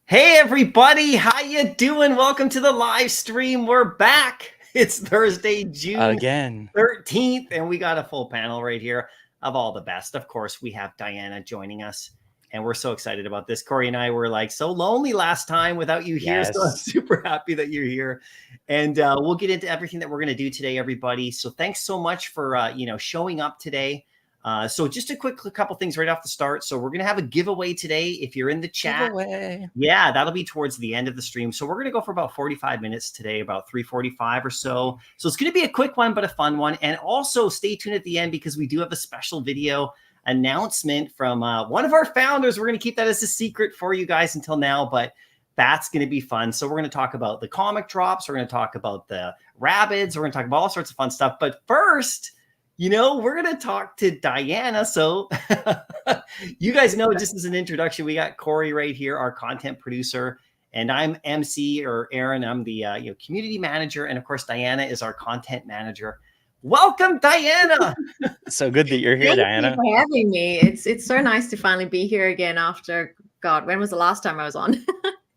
Hey everybody, how you doing? Welcome to the live stream. We're back. It's Thursday, June 13th, and we got a full panel right here of all the best. Of course, we have Diana joining us, and we're so excited about this. Corey and I were like so lonely last time without you here, so I'm super happy that you're here. And we'll get into everything that we're going to do today, everybody. So thanks so much for showing up today. So just a quick couple things right off the start. So we're going to have a giveaway today. If you're in the chat, yeah, that'll be towards the end of the stream. So we're going to go for about 45 minutes today, about 3:45 or so. So it's going to be a quick one, but a fun one. And also stay tuned at the end because we do have a special video announcement from one of our founders. We're going to keep that as a secret for you guys until now, but that's going to be fun. So we're going to talk about the comic drops. We're going to talk about the rabbits. We're going to talk about all sorts of fun stuff. But first, we're going to talk to Diana. So you guys know, just as an introduction, we got Corey right here, our content producer, and I'm MC or Aaron. I'm the community manager. And of course, Diana is our content manager. Welcome, Diana. So good that you're here, Diana. Thank you for having me. It's so nice to finally be here again after, God, when was the last time I was on?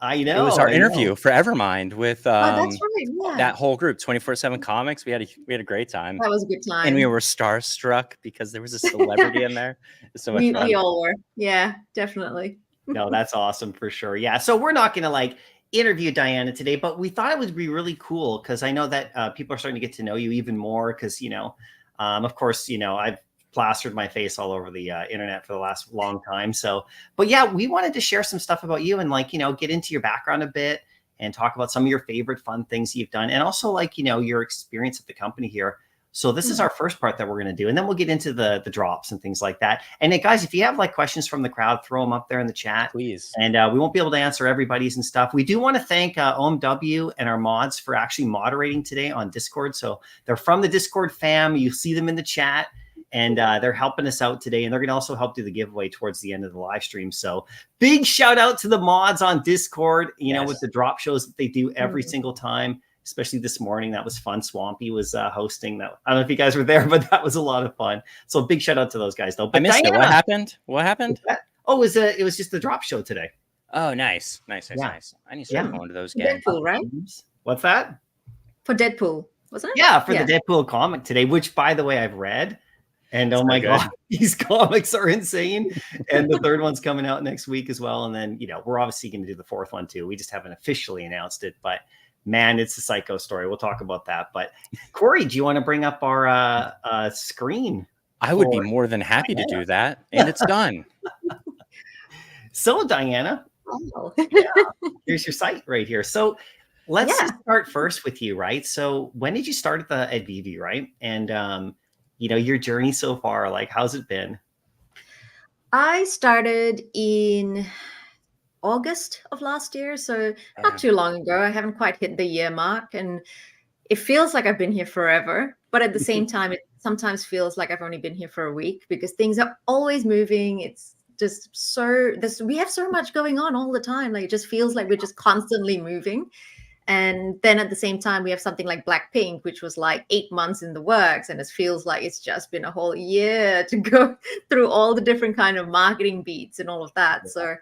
I know. It was our interview for Evermind with that's right. Yeah. that whole group, 24/7 Comics. We had a great time. That was a good time. And we were starstruck because there was a celebrity in there. So much fun. We all were. Yeah, definitely. No, that's awesome for sure. Yeah. So we're not going to interview Diana today, but we thought it would be really cool because I know that people are starting to get to know you even more because, of course, I've plastered my face all over the internet for the last long time. So, but yeah, we wanted to share some stuff about you and get into your background a bit and talk about some of your favorite fun things you've done. And also your experience at the company here. So this is our first part that we're going to do. And then we'll get into the drops and things like that. And then guys, if you have questions from the crowd, throw them up there in the chat, please. And we won't be able to answer everybody's and stuff. We do want to thank OMW and our mods for actually moderating today on Discord. So they're from the Discord fam. You see them in the chat. And they're helping us out today. And they're going to also help do the giveaway towards the end of the live stream. So big shout out to the mods on Discord, with the drop shows that they do every single time, especially this morning. That was fun. Swampy was hosting that. I don't know if you guys were there, but that was a lot of fun. So big shout out to those guys, though. But I missed it. What happened? What happened? Oh, it was just the drop show today. Oh, nice. I need to start going to those games. Deadpool, right? What's that? For Deadpool, wasn't it? Yeah, for the Deadpool comic today, which, by the way, I've read. And oh my God, these comics are insane. And the third one's coming out next week as well. And then, we're obviously going to do the fourth one too. We just haven't officially announced it, but man, it's a psycho story. We'll talk about that. But Corey, do you want to bring up our screen? I would be more than happy to do that. And it's done. So Diana, here's your site right here. So let's start first with you, right? So when did you start at VeVe, right? And, your journey so far, how's it been? I started in August of last year, so not too long ago. I haven't quite hit the year mark, and it feels like I've been here forever. But at the same time, it sometimes feels like I've only been here for a week because things are always moving. It's just we have so much going on all the time. It just feels like we're just constantly moving. And then at the same time, we have something like Blackpink, which was 8 months in the works. And it feels like it's just been a whole year to go through all the different kind of marketing beats and all of that. Yeah. So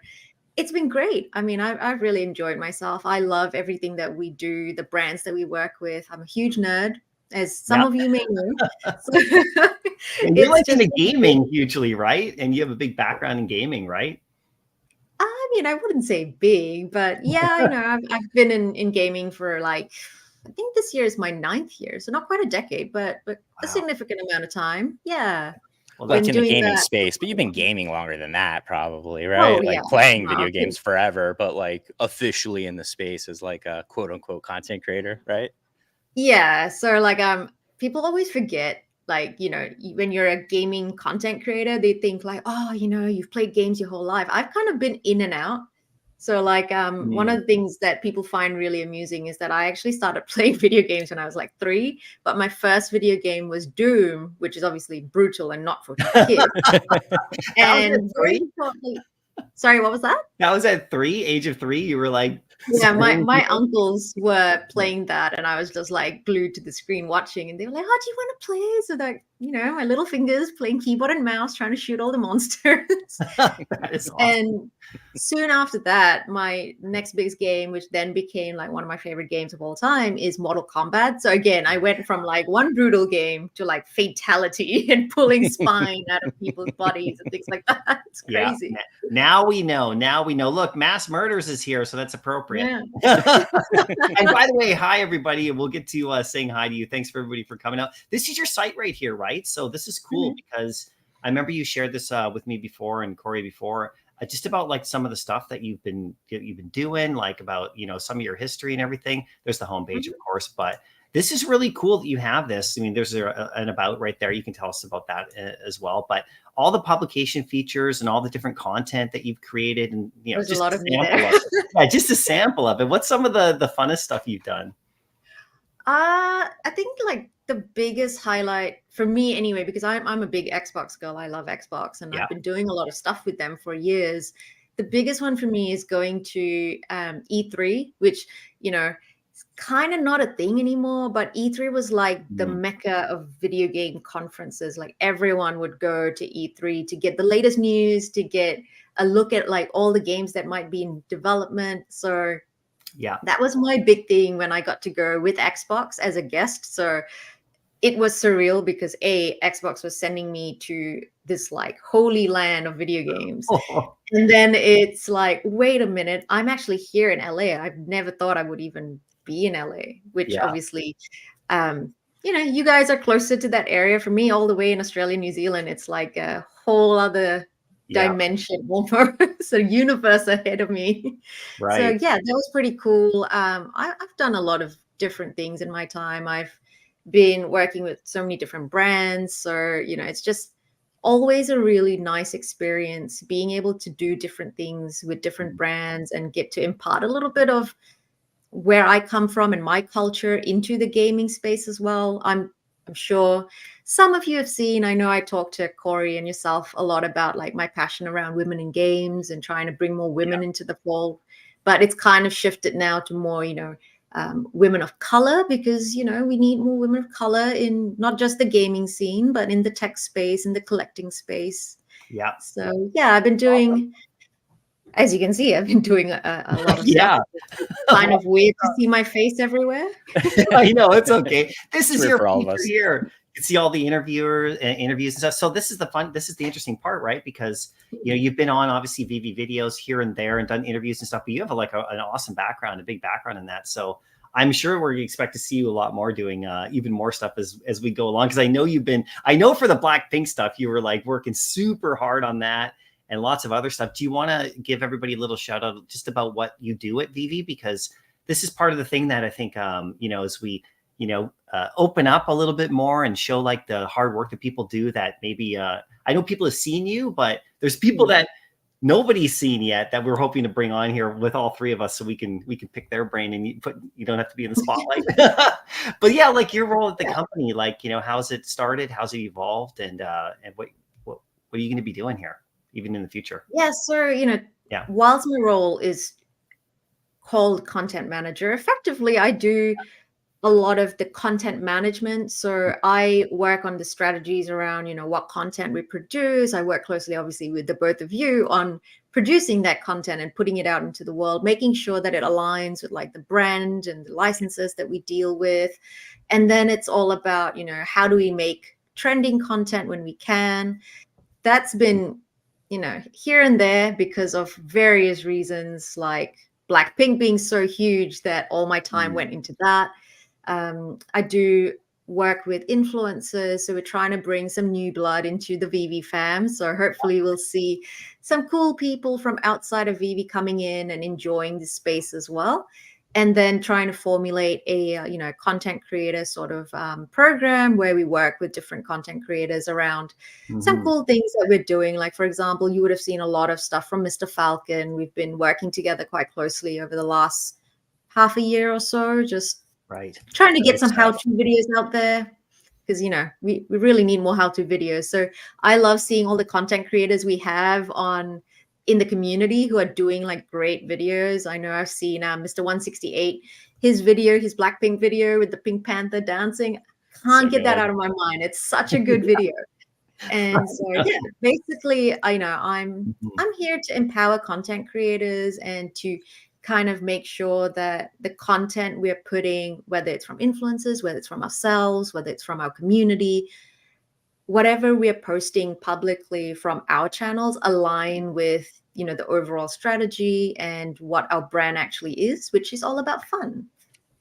it's been great. I mean, I've really enjoyed myself. I love everything that we do, the brands that we work with. I'm a huge nerd, as some of you may know. So, and you're into gaming hugely, right? And you have a big background in gaming, right? I mean, I wouldn't say big, but yeah, I've been in gaming for I think this year is my 9th year, so not quite a decade, but a significant amount of time. Yeah. Well, that's in the gaming space, but you've been gaming longer than that, probably, right? Oh, yeah. Playing video games forever, but officially in the space as a quote unquote content creator, right? Yeah. So people always forget. When you're a gaming content creator, they think you've played games your whole life. I've kind of been in and out. So one of the things that people find really amusing is that I actually started playing video games when I was 3, but my first video game was Doom, which is obviously brutal and not for kids. And very shortly, sorry, what was that? That was at 3, age of 3. You were yeah, my uncles were playing that, and I was just glued to the screen watching, and they were like, "Oh, do you want to play?" So my little fingers playing keyboard and mouse, trying to shoot all the monsters. That is awesome. And soon after that, my next biggest game, which then became like one of my favorite games of all time, is Mortal Kombat. So again, I went from like one brutal game to like fatality and pulling spine out of people's bodies and things like that. It's crazy. Yeah. Now we know. Look, Mass Murders is here, so that's appropriate. Yeah. And by the way, hi everybody. We'll get to saying hi to you. Thanks for everybody for coming out. This is your site right here, right? So this is cool because I remember you shared this with me before and Corey before, just about like some of the stuff that you've been doing, like about some of your history and everything. There's the homepage, of course, but this is really cool that you have this. I mean, there's an about right there. You can tell us about that as well. But all the publication features and all the different content that you've created, and there's just a lot of me sample there. of it. Yeah, just a sample of it. What's some of the funnest stuff you've done? I think like the biggest highlight for me anyway, because I'm a big Xbox girl. I love Xbox and I've been doing a lot of stuff with them for years. The biggest one for me is going to E3, which, it's kind of not a thing anymore, but E3 was like the mecca of video game conferences. Like everyone would go to E3 to get the latest news, to get a look at like all the games that might be in development. So yeah, that was my big thing when I got to go with Xbox as a guest. So it was surreal because Xbox was sending me to this like holy land of video games. And then it's like, wait a minute, I'm actually here in LA. I've never thought I would even be in LA, which obviously, you guys are closer to that area. For me, all the way in Australia, New Zealand, it's like a whole other dimension, almost a universe ahead of me. Right. So yeah, that was pretty cool. I've done a lot of different things in my time. I've been working with so many different brands. So, it's just always a really nice experience being able to do different things with different brands and get to impart a little bit of where I come from and my culture into the gaming space as well. I'm sure some of you have seen, I know I talked to Corey and yourself a lot about like my passion around women in games and trying to bring more women into the fold, but it's kind of shifted now to more, women of color, because, we need more women of color in not just the gaming scene, but in the tech space, in the collecting space. Yeah. So yeah, I've been doing, as you can see, I've been doing a lot of stuff. It's kind of weird to see my face everywhere. I know, it's okay. This is your for all of us here. You can see all the interviews and stuff. So this is the interesting part, right? Because you've been on obviously VeVe videos here and there and done interviews and stuff, but you have an awesome background, a big background in that. So I'm sure we expect to see you a lot more doing even more stuff as we go along. Because I know for the Blackpink stuff, you were like working super hard on that and lots of other stuff. Do you want to give everybody a little shout out just about what you do at VeVe? Because this is part of the thing that I think, as we, open up a little bit more and show like the hard work that people do, that maybe, I know people have seen you, but there's people that nobody's seen yet that we're hoping to bring on here with all three of us so we can pick their brain and you don't have to be in the spotlight. But yeah, like your role at the company, like, how's it started? How's it evolved? And what are you going to be doing here, even in the future? Yeah, so, whilst my role is called content manager, effectively I do a lot of the content management. So I work on the strategies around, what content we produce. I work closely, obviously, with the both of you on producing that content and putting it out into the world, making sure that it aligns with like the brand and the licenses that we deal with. And then it's all about, how do we make trending content when we can? That's been, here and there because of various reasons, like Blackpink being so huge that all my time went into that. I do work with influencers, so we're trying to bring some new blood into the VeVe fam. So hopefully we'll see some cool people from outside of VeVe coming in and enjoying the space as well. And then trying to formulate a content creator sort of program where we work with different content creators around some cool things that we're doing. Like, for example, you would have seen a lot of stuff from Mr. Falcon. We've been working together quite closely over the last half a year or so, just trying to get some how-to videos out there, because we really need more how-to videos. So I love seeing all the content creators we have in the community who are doing like great videos. I know I've seen Mr. 168, his Blackpink video with the Pink Panther dancing. Can't get that out of my mind. It's such a good video. And so yeah, basically, I'm here to empower content creators and to kind of make sure that the content we're putting, whether it's from influencers, whether it's from ourselves, whether it's from our community, whatever we're posting publicly from our channels align with, the overall strategy and what our brand actually is, which is all about fun.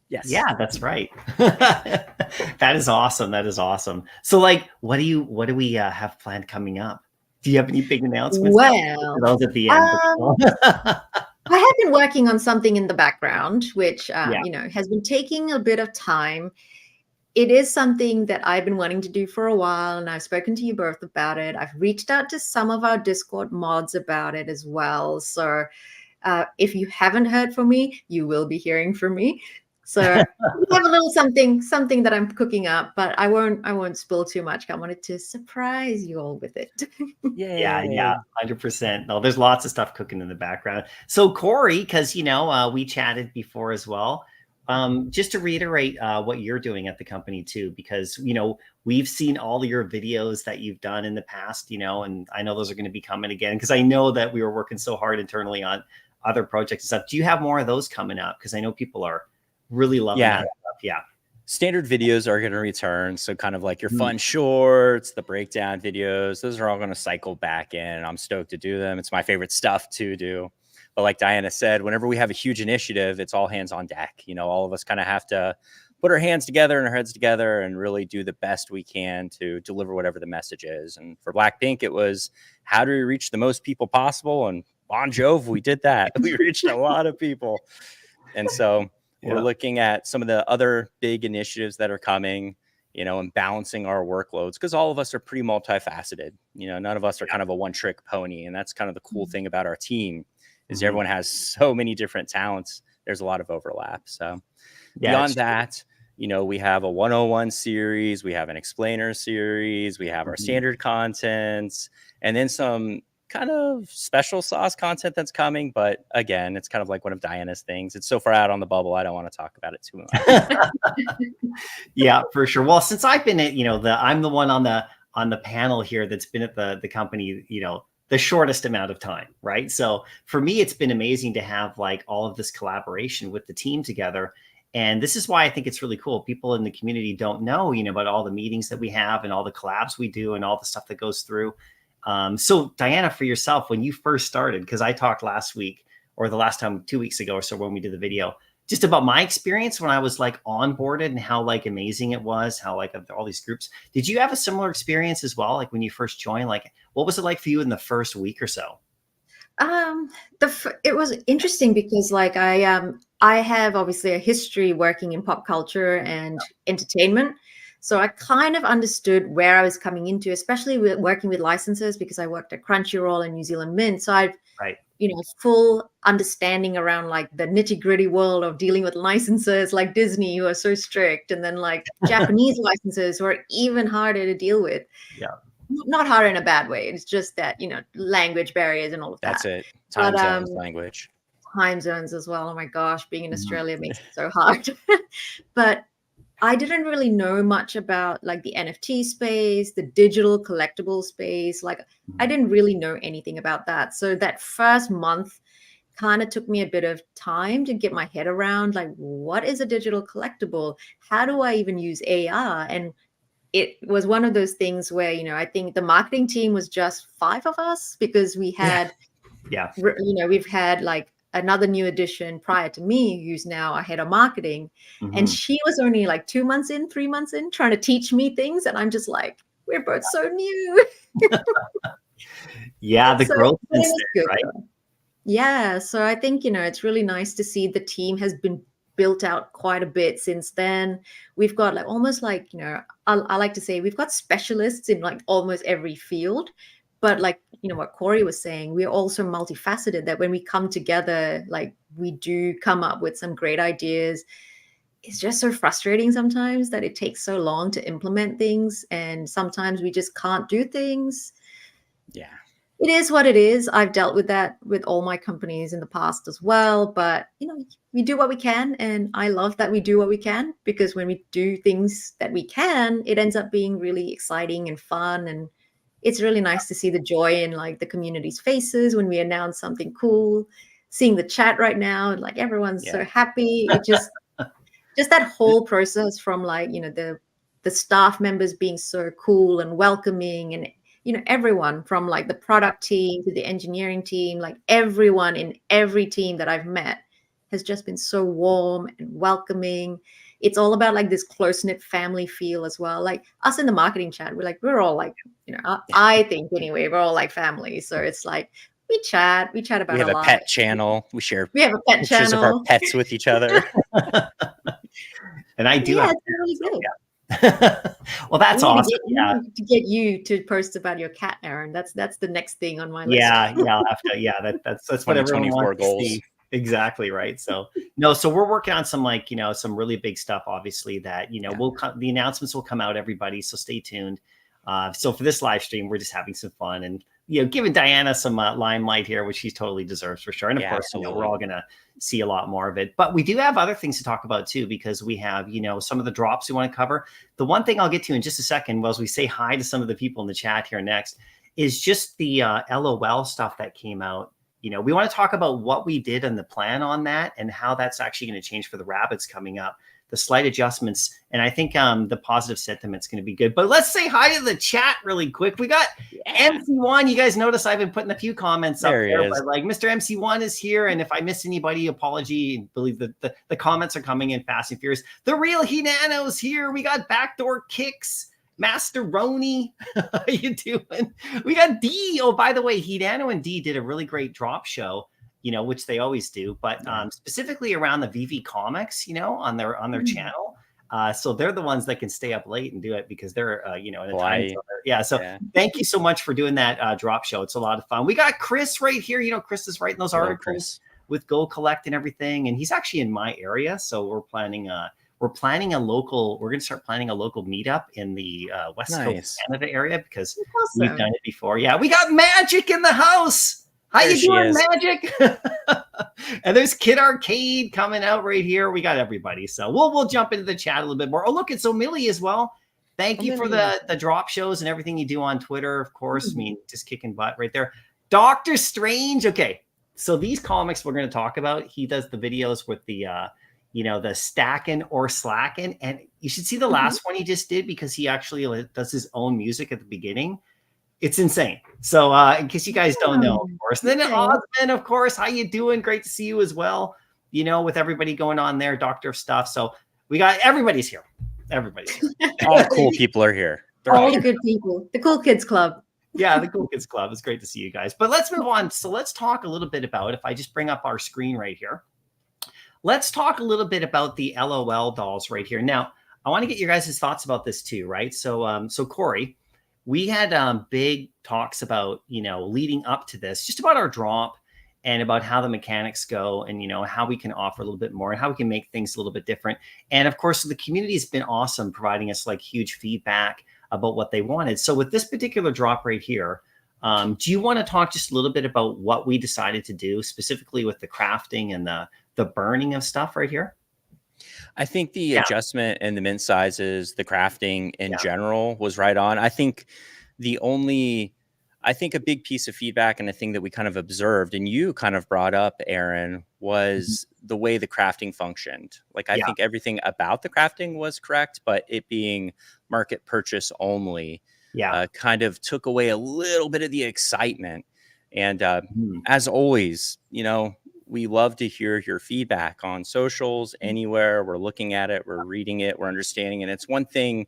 Yes. Yeah, that's right. That is awesome. That is awesome. So like, what do we have planned coming up? Do you have any big announcements? Well, those at the end. I have been working on something in the background, which, has been taking a bit of time. It is something that I've been wanting to do for a while, and I've spoken to you both about it. I've reached out to some of our Discord mods about it as well. So if you haven't heard from me, you will be hearing from me. So we have a little something that I'm cooking up, but I won't spill too much. I wanted to surprise you all with it. Yeah, 100%. No, there's lots of stuff cooking in the background. So Corey, because we chatted before as well. Just to reiterate what you're doing at the company too, because we've seen all your videos that you've done in the past, and I know those are going to be coming again because I know that we were working so hard internally on other projects and stuff. Do you have more of those coming up? Because I know people are really loving that stuff. Yeah. Standard videos are going to return. So kind of like your fun shorts, the breakdown videos, those are all going to cycle back in. I'm stoked to do them. It's my favorite stuff to do. But like Diana said, whenever we have a huge initiative, it's all hands on deck. All of us kind of have to put our hands together and our heads together and really do the best we can to deliver whatever the message is. And for Blackpink, it was how do we reach the most people possible? And Bon Jove, we did that. We reached a lot of people. And so we're looking at some of the other big initiatives that are coming, and balancing our workloads because all of us are pretty multifaceted. None of us are kind of a one-trick pony. And that's kind of the cool thing about our team is everyone has so many different talents. There's a lot of overlap. So beyond that, we have a 101 series, we have an explainer series, we have our standard contents, and then some kind of special sauce content that's coming. But again, it's kind of like one of Diana's things. It's so far out on the bubble. I don't want to talk about it too much. Yeah, for sure. Well, since I've been at, I'm the one on the panel here that's been at the company, the shortest amount of time, right? So for me, it's been amazing to have like all of this collaboration with the team together. And this is why I think it's really cool. People in the community don't know, about all the meetings that we have and all the collabs we do and all the stuff that goes through. So Diana, for yourself, when you first started, because I talked last week or the last time 2 weeks ago or so when we did the video, just about my experience when I was like onboarded and how like amazing it was, how like all these groups. Did you have a similar experience as well? Like when you first joined, like what was it like for you in the first week or so? It was interesting because like I have obviously a history working in pop culture and entertainment. So I kind of understood where I was coming into, especially with working with licenses because I worked at Crunchyroll and New Zealand Mint. So I've full understanding around like the nitty gritty world of dealing with licenses like Disney who are so strict, and then like Japanese licenses who are even harder to deal with. Yeah. Not hard in a bad way. It's just that, language barriers and all of that. That's it. Time zones, language. Time zones as well. Oh my gosh, being in Australia makes it so hard. But I didn't really know much about like the NFT space, the digital collectible space. Like I didn't really know anything about that. So that first month kind of took me a bit of time to get my head around like, what is a digital collectible? How do I even use AR? And it was one of those things where, I think the marketing team was just 5 of us because we had, we've had like another new addition prior to me who's now a head of marketing. And she was only like 2 months in, 3 months in trying to teach me things. And I'm just like, we're both so new. The growth is there, right? Yeah. So I think, it's really nice to see the team has been built out quite a bit since then. We've got like almost like, I like to say we've got specialists in like almost every field. But like, what Corey was saying, we're also multifaceted that when we come together, like we do come up with some great ideas. It's just so frustrating sometimes that it takes so long to implement things. And sometimes we just can't do things. Yeah. It is what it is. I've dealt with that with all my companies in the past as well. But, we do what we can. And I love that we do what we can, because when we do things that we can, it ends up being really exciting and fun. And it's really nice to see the joy in like the community's faces when we announce something cool, seeing the chat right now, like everyone's so happy. It just that whole process from like, the staff members being so cool and welcoming, and everyone from like the product team to the engineering team, like everyone in every team that I've met has just been so warm and welcoming. It's all about like this close-knit family feel as well. Like us in the marketing chat, we're all like, I think anyway, we're all like family. So it's like we chat about we have a pet channel. We have a pet pictures channel of our pets with each other. And I do have really good. Well, that's awesome. To get you to post about your cat, Aaron. That's the next thing on my list. I'll have to. That's what everyone wants to see. Exactly right. So we're working on some some really big stuff. Obviously, that the announcements will come out, everybody. So stay tuned. So for this live stream, we're just having some fun and giving Diana some limelight here, which she totally deserves for sure. And of course, we're all gonna see a lot more of it. But we do have other things to talk about too, because we have some of the drops we want to cover. The one thing I'll get to in just a second, as we say hi to some of the people in the chat here next, is just the LOL stuff that came out. We want to talk about what we did and the plan on that and how that's actually going to change for the rabbits coming up, the slight adjustments. And I think the positive sentiment's going to be good. But let's say hi to the chat really quick. We got MC1. You guys notice I've been putting a few comments up there. But like Mr. MC1 is here. And if I miss anybody, apology. I believe that the comments are coming in fast and furious. The real Hinano's here. We got Backdoor Kicks. Master Roni, how you doing? We got D. Oh, by the way, Hidano and D did a really great drop show, which they always do, but specifically around the VeVe comics, on their channel. So they're the ones that can stay up late and do it because they're, in a time zone. So thank you so much for doing that drop show. It's a lot of fun. We got Chris right here. Chris is writing those articles with Go Collect and everything, and he's actually in my area. So we're planning we're going to start planning a local meetup in the West Coast Canada area because we've done it before. Yeah, we got Magic in the house. How you doing, Magic? And there's Kid Arcade coming out right here. We got everybody. So we'll jump into the chat a little bit more. Oh, look, it's Millie as well. Thank you for the drop shows and everything you do on Twitter, of course. I mean, just kicking butt right there. Doctor Strange. Okay, so these comics we're going to talk about, he does the videos with the the stacking or slacking. And you should see the last one he just did because he actually does his own music at the beginning. It's insane. So in case you guys don't know, of course. And then Osman, of course, how you doing? Great to see you as well. With everybody going on there, Doctor of Stuff. So we got everybody's here. Everybody's here. All the cool people are here. All the good people. The Cool Kids Club. Yeah, the Cool Kids Club. It's great to see you guys. But let's move on. So let's talk a little bit about, if I just bring up our screen right here. Let's talk a little bit about the LOL dolls right here. Now, I want to get your guys' thoughts about this too, right? So, Corey, we had big talks about, leading up to this, just about our drop and about how the mechanics go and, how we can offer a little bit more and how we can make things a little bit different. And of course, the community has been awesome, providing us like huge feedback about what they wanted. So with this particular drop right here, do you want to talk just a little bit about what we decided to do specifically with the crafting and the burning of stuff right here? I think the adjustment and the mint sizes, the crafting in general was right on. I think a big piece of feedback and a thing that we kind of observed and you kind of brought up, Aaron, was the way the crafting functioned. Like, I think everything about the crafting was correct, but it being market purchase only kind of took away a little bit of the excitement. And as always, we love to hear your feedback on socials, anywhere. We're looking at it, we're reading it, we're understanding it. It's one thing,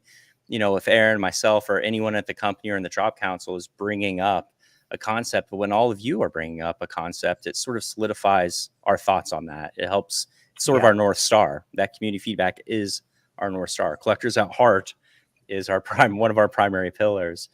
if Aaron, myself, or anyone at the company or in the Drop Council is bringing up a concept, but when all of you are bringing up a concept, it sort of solidifies our thoughts on that. It helps, sort of our North Star. That community feedback is our North Star. Collectors at Heart is one of our primary pillars.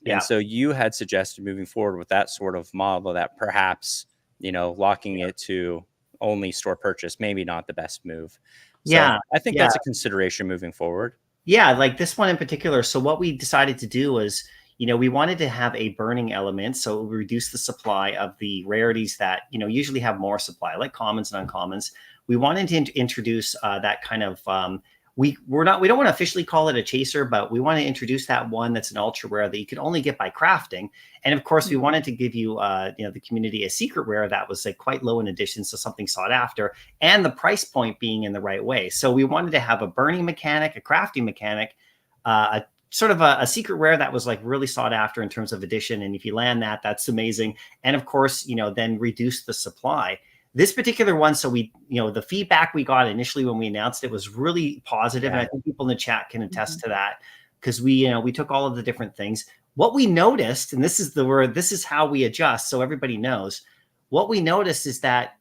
And so you had suggested moving forward with that sort of model that perhaps locking it to only store purchase, maybe not the best move. So I think that's a consideration moving forward. Yeah, like this one in particular. So what we decided to do was, we wanted to have a burning element, so we reduce the supply of the rarities that, usually have more supply, like commons and uncommons. We wanted to introduce that kind of, we don't want to officially call it a chaser, but we want to introduce that one that's an ultra rare that you can only get by crafting. And of course, we wanted to give you, the community a secret rare that was like quite low in edition, so something sought after, and the price point being in the right way. So we wanted to have a burning mechanic, a crafting mechanic, a sort of a secret rare that was like really sought after in terms of edition. And if you land that, that's amazing. And of course, then reduce the supply. This particular one, so we, the feedback we got initially when we announced it was really positive, and I think people in the chat can attest to that, because we took all of the different things. What we noticed, and this is the word, this is how we adjust, so everybody knows. What we noticed is that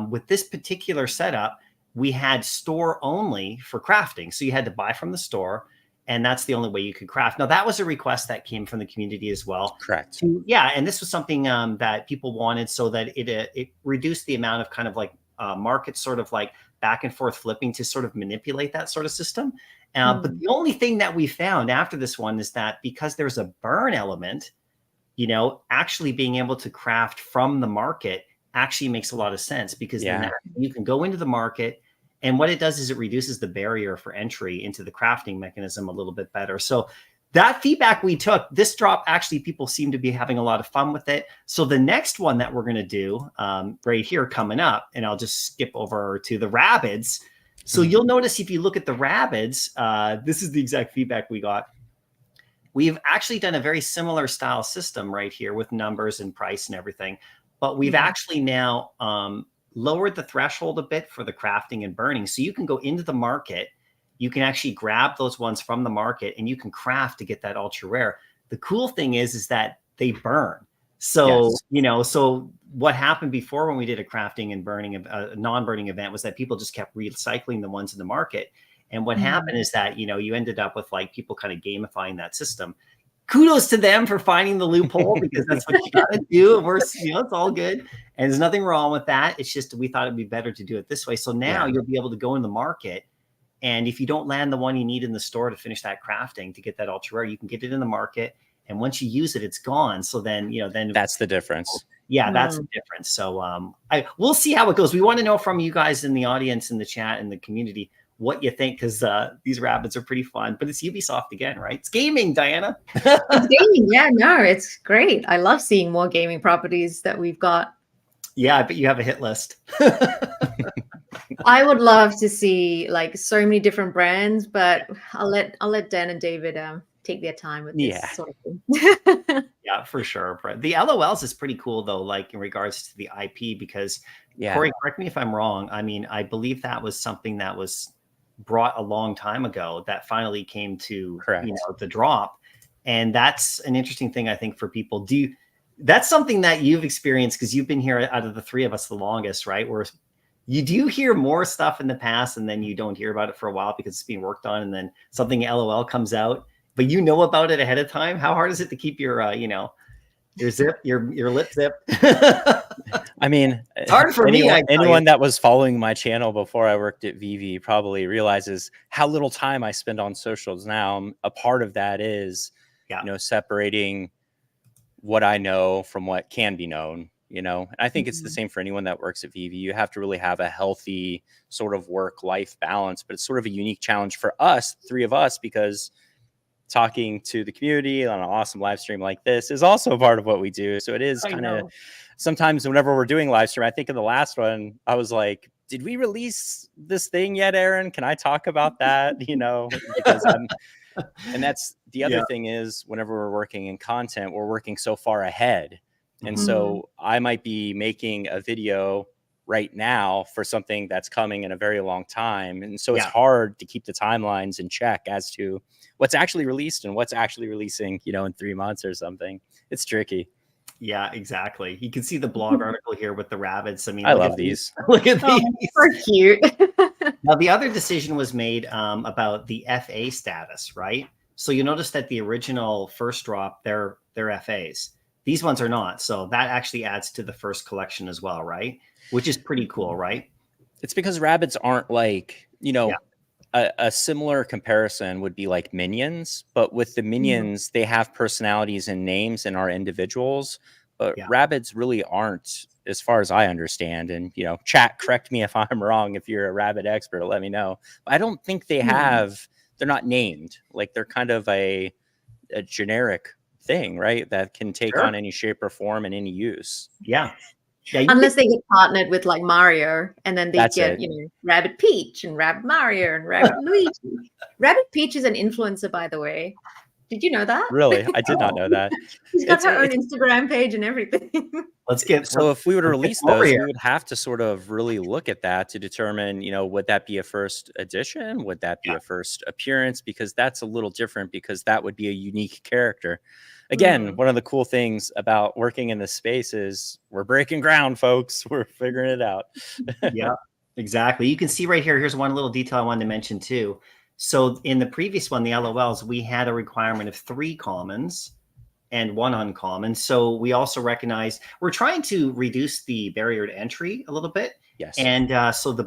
with this particular setup, we had store only for crafting, so you had to buy from the store. And that's the only way you could craft. Now, that was a request that came from the community as well. Correct. And this was something that people wanted, so that it reduced the amount of kind of like market sort of like back and forth flipping to sort of manipulate that sort of system. But the only thing that we found after this one is that because there's a burn element, actually being able to craft from the market actually makes a lot of sense, because then you can go into the market. And what it does is it reduces the barrier for entry into the crafting mechanism a little bit better. So that feedback we took, this drop, actually, people seem to be having a lot of fun with it. So the next one that we're going to do right here coming up, and I'll just skip over to the rabbits. So you'll notice if you look at the rabbits, this is the exact feedback we got. We've actually done a very similar style system right here with numbers and price and everything. But we've actually now lowered the threshold a bit for the crafting and burning. So you can go into the market, you can actually grab those ones from the market, and you can craft to get that ultra rare. The cool thing is that they burn. So, so what happened before when we did a crafting and burning, a non-burning event, was that people just kept recycling the ones in the market. And what happened is that, you ended up with like people kind of gamifying that system. Kudos to them for finding the loophole, because that's what you got to do. And we're, it's all good. And there's nothing wrong with that. It's just, we thought it'd be better to do it this way. So now you'll be able to go in the market, and if you don't land the one you need in the store to finish that crafting, to get that ultra rare, you can get it in the market. And once you use it, it's gone. So then, then that's the difference. Yeah, that's the difference. So we'll see how it goes. We want to know from you guys in the audience, in the chat, in the community, what you think, because these rabbits are pretty fun. But it's Ubisoft again, right? It's gaming, Diana. It's gaming. Yeah, no, it's great. I love seeing more gaming properties that we've got. Yeah, I bet you have a hit list. I would love to see like so many different brands, but I'll let Dan and David take their time with this sort of thing. Yeah, for sure. The LOLs is pretty cool though, like in regards to the IP, because Corey, correct me if I'm wrong. I mean, I believe that was something that was brought a long time ago that finally came to the drop. And that's an interesting thing, I think, for people. That's something that you've experienced, because you've been here out of the three of us the longest, right? Where you do hear more stuff in the past, and then you don't hear about it for a while because it's being worked on, and then something LOL comes out, but you know about it ahead of time. How hard is it to keep your your lip zip? I mean, it's hard for anyone that was following my channel before I worked at VeVe probably realizes how little time I spend on socials now. A part of that is, separating what I know from what can be known, and I think it's the same for anyone that works at VeVe. You have to really have a healthy sort of work-life balance, but it's sort of a unique challenge for us, three of us, because talking to the community on an awesome live stream like this is also a part of what we do. So it is kind of, sometimes whenever we're doing live stream, I think in the last one, I was like, did we release this thing yet, Aaron? Can I talk about that? Because and that's the other thing is, whenever we're working in content, we're working so far ahead. And so I might be making a video right now for something that's coming in a very long time. And so it's hard to keep the timelines in check as to what's actually released and what's actually releasing, in 3 months or something. It's tricky. Yeah, exactly. You can see the blog article here with the rabbits. I mean, I love these. Look at these. They're cute. Now, the other decision was made about the FA status, right? So you notice that the original first drop, they're FAs. These ones are not. So that actually adds to the first collection as well, right? Which is pretty cool, right? It's because rabbits aren't like, a similar comparison would be like minions, but with the minions, they have personalities and names and are individuals, but rabbits really aren't, as far as I understand. And, you know, chat, correct me if I'm wrong. If you're a rabbit expert, let me know. I don't think they have, they're not named. Like they're kind of a generic thing, right? That can take on any shape or form and any use. Yeah. Unless they get partnered with like Mario, and then they get, you know, Rabbit Peach and Rabbit Mario and Rabbit Luigi. Rabbit Peach is an influencer, by the way. Did you know that? Really? I did not know that. She's got her own Instagram page and everything. So if we were to release those, we would have to sort of really look at that to determine, you know, would that be a first edition? Would that be a first appearance? Because that's a little different, because that would be a unique character. Again, one of the cool things about working in this space is we're breaking ground, folks. We're figuring it out. Yeah, exactly. You can see right here, here's one little detail I wanted to mention too. So in the previous one, the LOLs, we had a requirement of 3 commons and 1 uncommon. So we also recognize we're trying to reduce the barrier to entry a little bit. Yes. And so the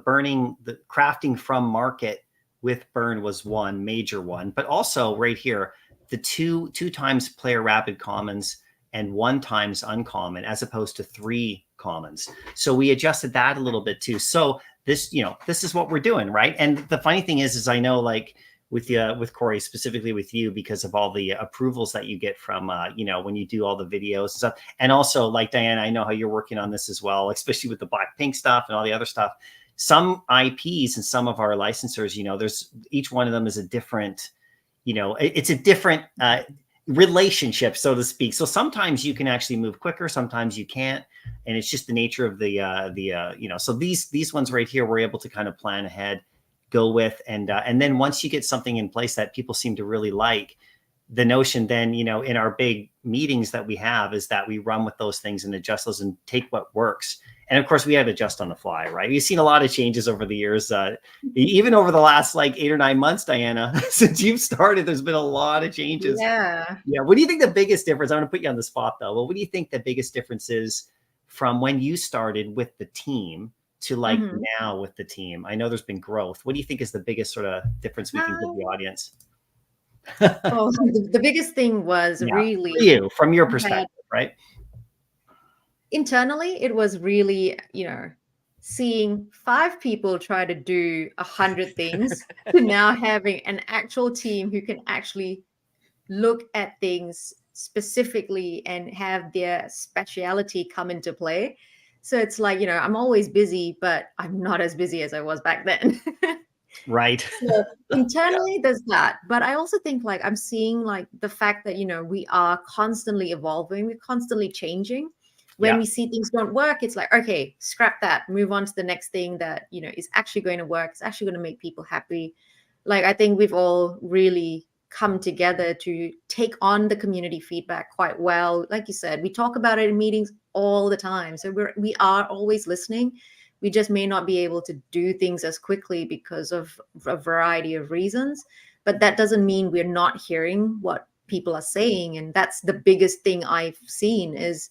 crafting from market with burn was one major one, but also right here, the two times player rapid commons and 1 times uncommon, as opposed to 3 commons. So we adjusted that a little bit too. So this, you know, this is what we're doing, right? And the funny thing is I know, like with Corey, specifically with you, because of all the approvals that you get from, you know, when you do all the videos and stuff. And also, like Diana, I know how you're working on this as well, especially with the Blackpink stuff and all the other stuff. Some IPs and some of our licensors, you know, there's each one of them is a different, you know, it's a different relationship, so to speak. So sometimes you can actually move quicker, sometimes you can't, and it's just the nature of the you know. So these ones right here, we're able to kind of plan ahead, go with, and then once you get something in place that people seem to really like, the notion then, you know, in our big meetings that we have is that we run with those things and adjust those and take what works. And of course, we had to adjust on the fly, right? We've seen a lot of changes over the years, even over the last like 8 or 9 months, Diana, since you've started, there's been a lot of changes. Yeah. What do you think the biggest difference? I'm going to put you on the spot though. Well, what do you think the biggest difference is from when you started with the team to like now with the team? I know there's been growth. What do you think is the biggest sort of difference we can give the audience? Well, the biggest thing was really for you, from your perspective, right? Internally, it was really, you know, seeing 5 people try to do 100 things to now having an actual team who can actually look at things specifically and have their speciality come into play. So it's like, you know, I'm always busy, but I'm not as busy as I was back then. Right. So internally, there's that. But I also think like I'm seeing like the fact that, you know, we are constantly evolving, we're constantly changing. When we see things don't work, it's like, okay, scrap that, move on to the next thing that, you know, is actually going to work. It's actually going to make people happy. Like, I think we've all really come together to take on the community feedback quite well. Like you said, we talk about it in meetings all the time. So we are always listening. We just may not be able to do things as quickly because of a variety of reasons. But that doesn't mean we're not hearing what people are saying. And that's the biggest thing I've seen is,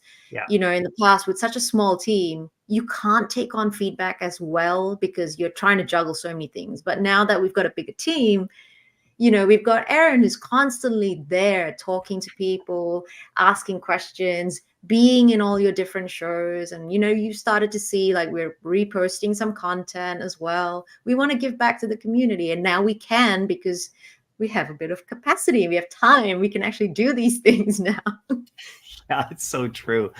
you know, in the past with such a small team, you can't take on feedback as well because you're trying to juggle so many things. But now that we've got a bigger team, you know, we've got Aaron who's constantly there talking to people, asking questions, being in all your different shows. And, you know, you started to see like we're reposting some content as well. We want to give back to the community. And now we can because we have a bit of capacity. We have time. We can actually do these things now. Yeah, it's so true.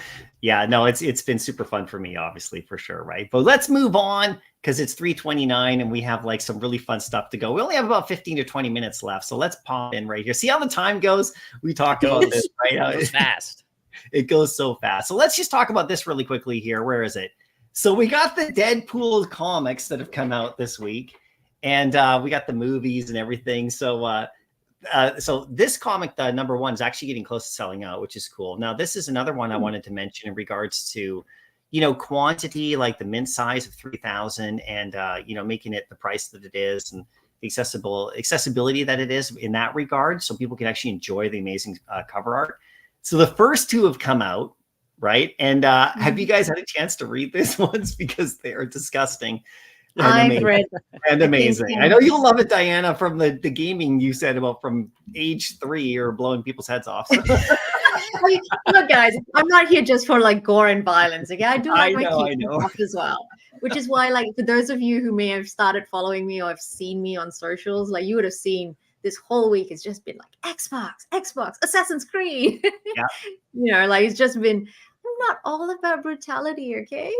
Yeah, no, it's been super fun for me, obviously, for sure, right? But let's move on because it's 3:29 and we have like some really fun stuff to go. We only have about 15 to 20 minutes left, so let's pop in right here. See how the time goes? We talked about this, right? It goes fast. It goes so fast. So let's just talk about this really quickly here. Where is it? So we got the Deadpool comics that have come out this week. And we got the movies and everything. So so this comic, the #1, is actually getting close to selling out, which is cool. Now, this is another one I wanted to mention in regards to, you know, quantity, like the mint size of 3,000 and, you know, making it the price that it is and the accessibility that it is in that regard. So people can actually enjoy the amazing cover art. So the first 2 have come out, right? And have you guys had a chance to read these ones? Because they are disgusting. And amazing. I know you'll love it, Diana, from the gaming you said about from age 3 or blowing people's heads off. So. Look, guys, I'm not here just for like gore and violence. Okay, I do like my kids as well. Which is why, like, for those of you who may have started following me or have seen me on socials, like you would have seen this whole week it's just been like Xbox, Assassin's Creed. Yeah. You know, like it's just been not all about brutality, okay?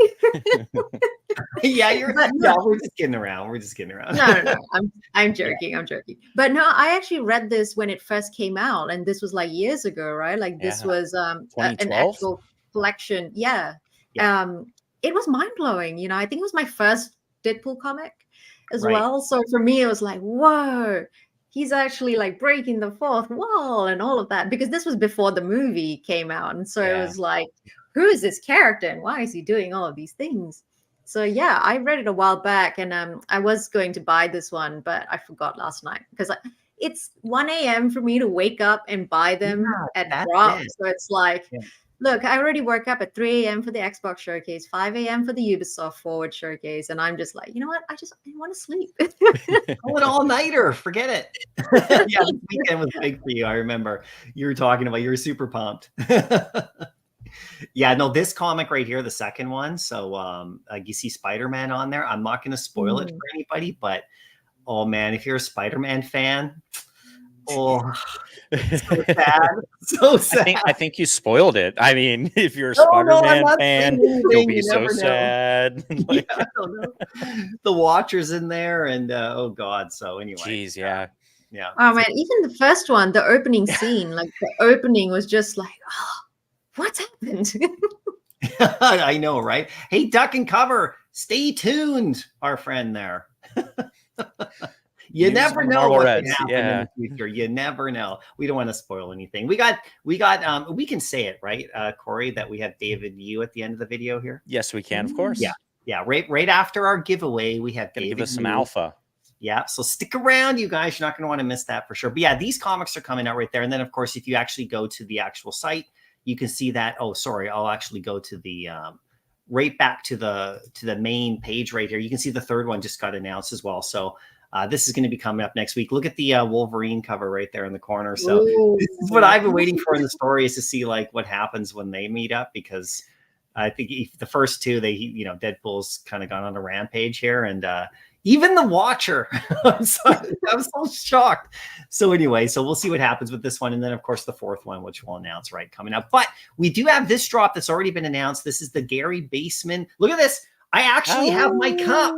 Yeah, we're just kidding around. No. I'm joking. I'm joking. But no, I actually read this when it first came out, and this was like years ago, right? Like this was an actual collection. Yeah. It was mind blowing. You know, I think it was my first Deadpool comic as well. So for me, it was like, whoa. He's actually like breaking the fourth wall and all of that, because this was before the movie came out. And so it was like, who is this character and why is he doing all of these things? So yeah, I read it a while back, and I was going to buy this one, but I forgot last night because it's 1 a.m. for me to wake up and buy them at drop. So it's like, look, I already woke up at 3 a.m. for the Xbox showcase, 5 a.m. for the Ubisoft Forward showcase, and I'm just like, you know what? I want to sleep. An all-nighter, forget it. Yeah, this weekend was big for you. I remember you were talking about you were super pumped. Yeah, no, this comic right here, the second one. So you see Spider-Man on there. I'm not going to spoil it for anybody, but oh man, if you're a Spider-Man fan, oh, so sad. So sad. I think you spoiled it. I mean, if you're a Spider-Man fan, you'll be so sad. Like, I don't know. The Watcher's in there, and oh god. So anyway, jeez, yeah. Oh man, even the first one, the opening scene, like the opening was just like, oh, what's happened? I know, right? Hey, duck and cover. Stay tuned, our friend there. You never know what can happen in the future. You never know. We don't want to spoil anything. We can say it, right, Corey, that we have David Yu at the end of the video here? Yes, we can, of course. Yeah. Right after our giveaway, we have David give us some alpha. Yeah, so stick around, you guys. You're not going to want to miss that for sure. But yeah, these comics are coming out right there. And then, of course, if you actually go to the actual site, you can see that. Oh, sorry, I'll actually go to the right back to the main page right here. You can see the third one just got announced as well. So this is going to be coming up next week. Look at the Wolverine cover right there in the corner. So this is what I've been waiting for in the story, is to see like what happens when they meet up, because I think the first two, Deadpool's kind of gone on a rampage here, and even the Watcher. I'm so shocked. So anyway, so we'll see what happens with this one. And then, of course, the fourth one, which we'll announce coming up. But we do have this drop that's already been announced. This is the Gary Baseman. Look at this. I actually have my cup.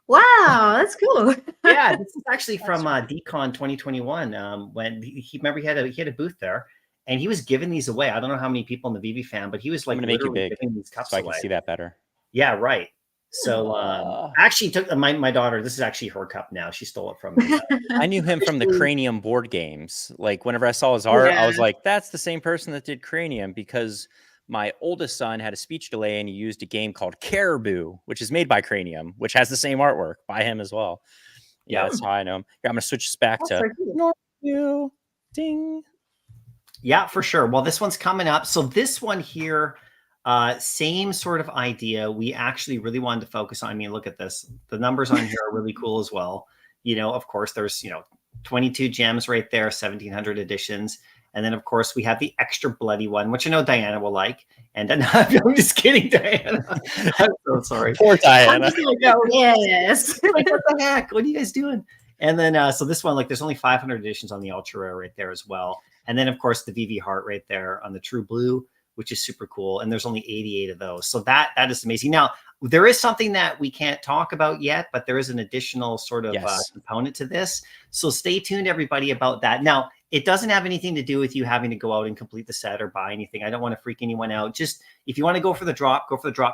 Wow, that's cool. Yeah, this is actually from DCon 2021. When he had a booth there, and he was giving these away. I don't know how many people in the VeVe fan, but he was like, I'm gonna make you big giving these cups so I away. can see that better. Yeah, right. So actually took my daughter, this is actually her cup now. She stole it from me. I knew him from the Cranium board games. Like whenever I saw his art, I was like, that's the same person that did Cranium, because my oldest son had a speech delay and he used a game called Caribou, which is made by Cranium, which has the same artwork by him as well. Yeah, that's how I know him. I'm gonna switch this back to you. Ding. Yeah, for sure. Well, this one's coming up. So this one here, same sort of idea. We actually really wanted to focus on, I mean, look at this. The numbers on here are really cool as well. Of course, there's, 22 gems right there, 1,700 editions. And then, of course, we have the extra bloody one, which I know Diana will like. And then, I'm just kidding, Diana. I'm so sorry. Poor Diana. Yes. Like, what the heck? What are you guys doing? And then, so this one, like, there's only 500 editions on the Ultra Rare right there as well. And then, of course, the VeVe Heart right there on the True Blue, which is super cool. And there's only 88 of those. So that is amazing. Now, there is something that we can't talk about yet, but there is an additional sort of component to this. So stay tuned, everybody, about that. Now, it doesn't have anything to do with you having to go out and complete the set or buy anything. I don't want to freak anyone out. Just if you want to go for the drop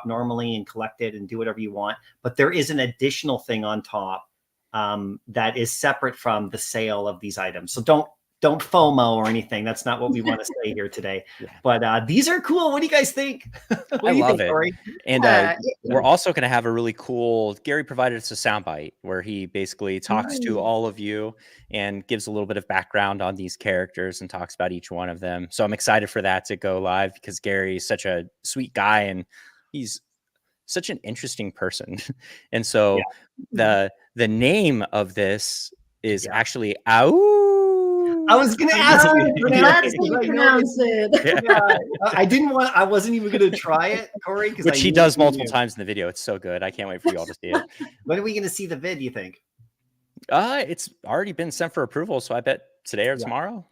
normally and collect it and do whatever you want. But there is an additional thing on top that is separate from the sale of these items. So don't FOMO or anything. That's not what we want to say here today. But these are cool. What do you guys think? I love it. Corey? And we're also going to have a really cool, Gary provided us a soundbite where he basically talks to all of you and gives a little bit of background on these characters and talks about each one of them. So I'm excited for that to go live, because Gary is such a sweet guy, and he's such an interesting person. And so the name of this is actually Ow. I was going to ask you. That's how you pronounce it. Yeah. I wasn't even going to try it, Corey. Which he does multiple times in the video. It's so good. I can't wait for you all to see it. When are we going to see the vid, you think? It's already been sent for approval. So I bet today or tomorrow.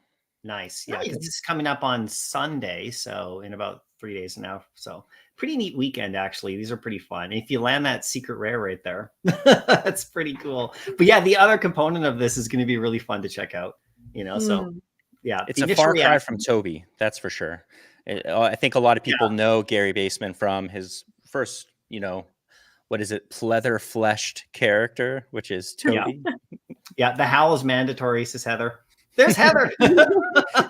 Nice. Yeah. Because this is coming up on Sunday. So in about 3 days now. So pretty neat weekend, actually. These are pretty fun. If you land that secret rare right there, that's pretty cool. But yeah, the other component of this is going to be really fun to check out. So yeah, it's a far cry from Toby, that's for sure. I think a lot of people know Gary Baseman from his first, what is it, pleather fleshed character, which is Toby. Yeah, the howl is mandatory, says Heather. There's Heather.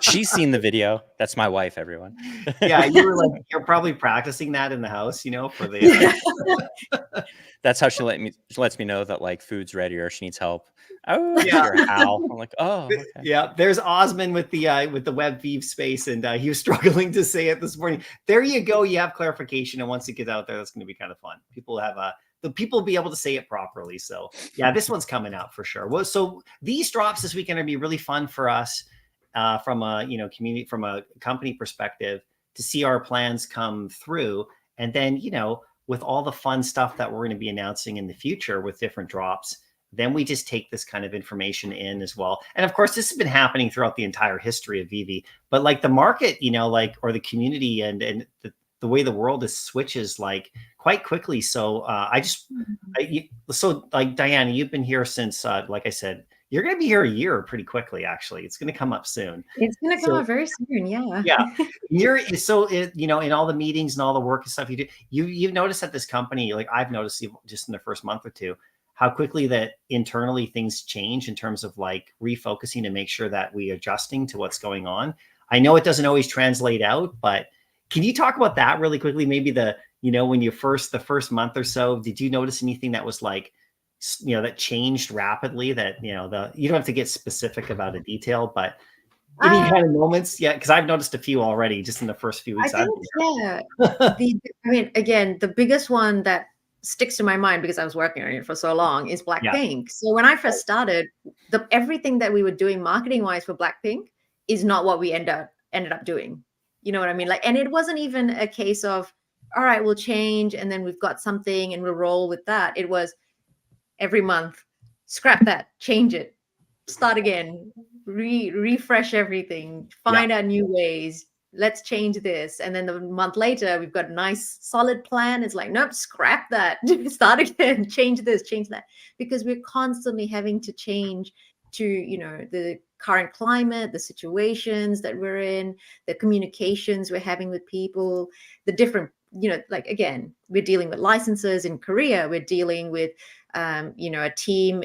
She's seen the video. That's my wife, everyone. Yeah, you're probably practicing that in the house, for the. That's how she lets me know that like food's ready or she needs help. Oh, yeah. How? I'm like, oh, okay. Yeah. There's Osman with the web VeVe space, and he was struggling to say it this morning. There you go. You have clarification, and once it gets out there, that's going to be kind of fun. People have the people will be able to say it properly. So yeah, this one's coming out for sure. Well, so these drops this weekend are going to be really fun for us from a community, from a company perspective, to see our plans come through, and then with all the fun stuff that we're going to be announcing in the future with different drops, then we just take this kind of information in as well. And of course, this has been happening throughout the entire history of VeVe, but like the market, or the community and the way the world is switches like quite quickly. So so like Diana, you've been here since, like I said, you're going to be here a year pretty quickly. Actually, it's going to come up soon. It's going to come up very soon. Yeah. Yeah. In all the meetings and all the work and stuff you do, you've noticed at this company, like I've noticed just in the first month or two, how quickly that internally things change in terms of like refocusing to make sure that we adjusting to what's going on. I know it doesn't always translate out, but can you talk about that really quickly? Maybe when the first month or so, did you notice anything that was like, that changed rapidly, that, you don't have to get specific about a detail, but any kind of moments? Yeah. Cause I've noticed a few already just in the first few weeks. Again, the biggest one that sticks to my mind because I was working on it for so long is Blackpink. So when I first started, everything that we were doing marketing wise for Blackpink is not what we ended up doing. You know what I mean? Like, and it wasn't even a case of, all right, we'll change and then we've got something and we'll roll with that. It was every month, scrap that, change it, start again, refresh everything, find out new ways. Let's change this. And then the month later, we've got a nice solid plan. It's like, nope, scrap that, start again, change this, change that. Because we're constantly having to change to, the current climate, the situations that we're in, the communications we're having with people, the different, like, again, we're dealing with licenses in Korea. We're dealing with, a team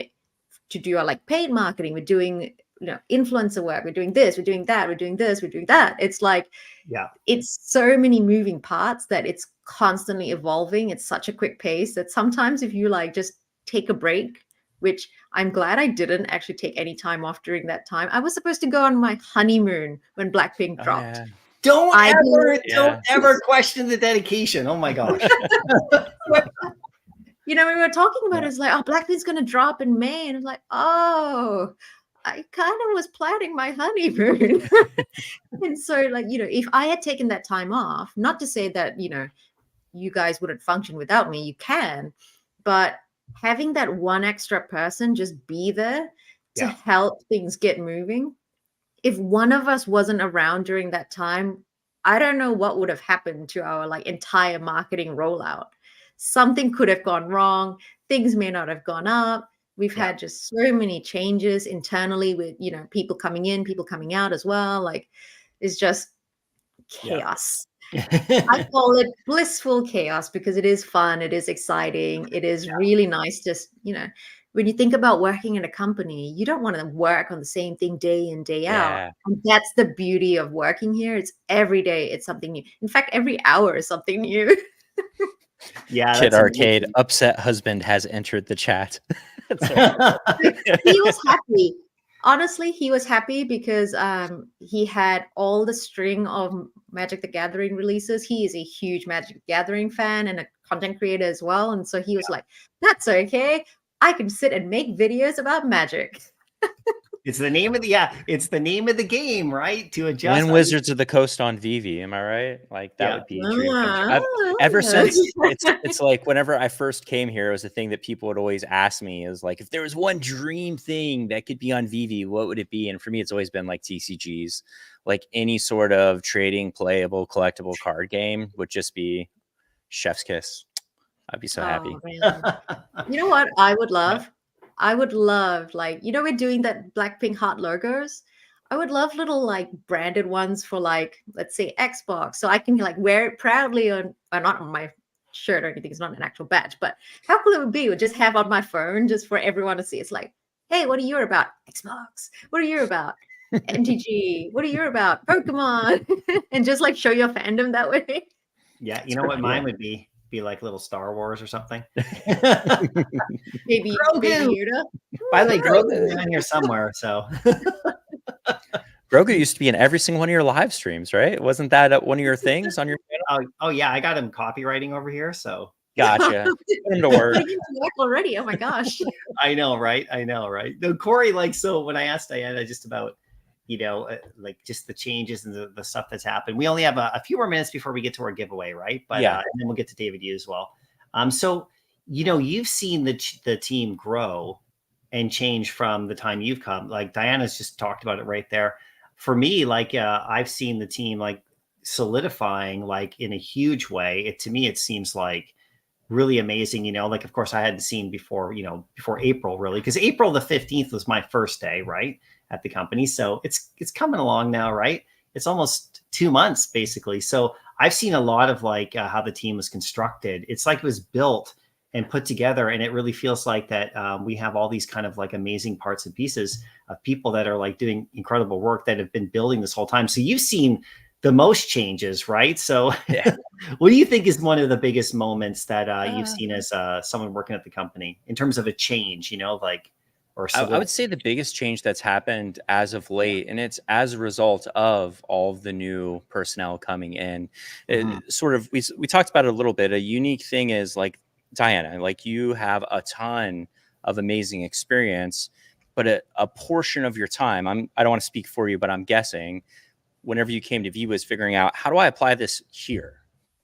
to do our like paid marketing. We're doing, influencer work. We're doing this, we're doing that, we're doing this, we're doing that. It's like, it's so many moving parts that it's constantly evolving. It's such a quick pace that sometimes if you like just take a break, which I'm glad I didn't actually take any time off during that time. I was supposed to go on my honeymoon when Blackpink dropped. Yeah. Don't ever question the dedication. Oh my gosh. We were talking about it, it's like, oh, Blackpink's going to drop in May. And it's like, oh, I kind of was planning my honeymoon. And so like, if I had taken that time off, not to say that, you guys wouldn't function without me, you can, but having that one extra person just be there to help things get moving. If one of us wasn't around during that time, I don't know what would have happened to our like entire marketing rollout. Something could have gone wrong. Things may not have gone up. We've had just so many changes internally with, people coming in, people coming out as well. Like, it's just chaos. I call it blissful chaos because it is fun. It is exciting. It is really nice. Just, when you think about working in a company, you don't want to work on the same thing day in, day out. And that's the beauty of working here. It's every day. It's something new. In fact, every hour is something new. Kid Arcade, amazing. Upset husband has entered the chat. He was happy. Honestly, he was happy because he had all the string of Magic the Gathering releases. He is a huge Magic the Gathering fan and a content creator as well. And so he was like, that's okay. I can sit and make videos about magic. It's the name of it's the name of the game, right? To adjust. When Wizards of the Coast on VeVe, am I right? Like that would be a dream come true. Ever since it's like whenever I first came here, it was a thing that people would always ask me is like, if there was one dream thing that could be on VeVe, what would it be? And for me, it's always been like TCGs, like any sort of trading, playable, collectible card game would just be chef's kiss. I'd be so happy. You know what I would love? I would love, like, you know, we're doing that Blackpink heart logos. I would love little like branded ones for like, let's say Xbox. So I can like wear it proudly on, or not on my shirt or anything. It's not an actual badge, but how cool it would be to just have on my phone just for everyone to see. It's like, hey, what are you about? Xbox. What are you about? MTG. What are you about? Pokemon. And just like show your fandom that way. Yeah. You know what mine would be? Be like little Star Wars or something. Maybe Yoda. By the way, Grogu's down here somewhere. So Grogu used to be in every single one of your live streams, right? Wasn't that one of your things on your channel? Oh yeah, I got him copywriting over here. So gotcha. Put him to work already. Oh my gosh. I know, right? No, Corey, like, so when I asked Diana just about, you know, like just the changes and the stuff that's happened. We only have a few more minutes before we get to our giveaway, right? But and then we'll get to David Yu as well. So, you know, you've seen the team grow and change from the time you've come. Like Diana's just talked about it right there. For me, like I've seen the team like solidifying like in a huge way. To me, it seems like really amazing. You know, like of course I hadn't seen before, you know, before April really, because April the 15th was my first day, right, at the company. So it's coming along now, right? It's almost 2 months basically. So I've seen a lot of like how the team was constructed. It's like it was built and put together, and it really feels like that we have all these kind of like amazing parts and pieces of people that are like doing incredible work that have been building this whole time. So you've seen the most changes, right? So what do you think is one of the biggest moments that you've seen as someone working at the company in terms of a change, you know, like, or I would say the biggest change that's happened as of late, and it's as a result of all of the new personnel coming in. It sort of, we talked about it a little bit. A unique thing is like Diana, like you have a ton of amazing experience, but a portion of your time, I don't want to speak for you, but I'm guessing whenever you came to VeVe was figuring out, how do I apply this here?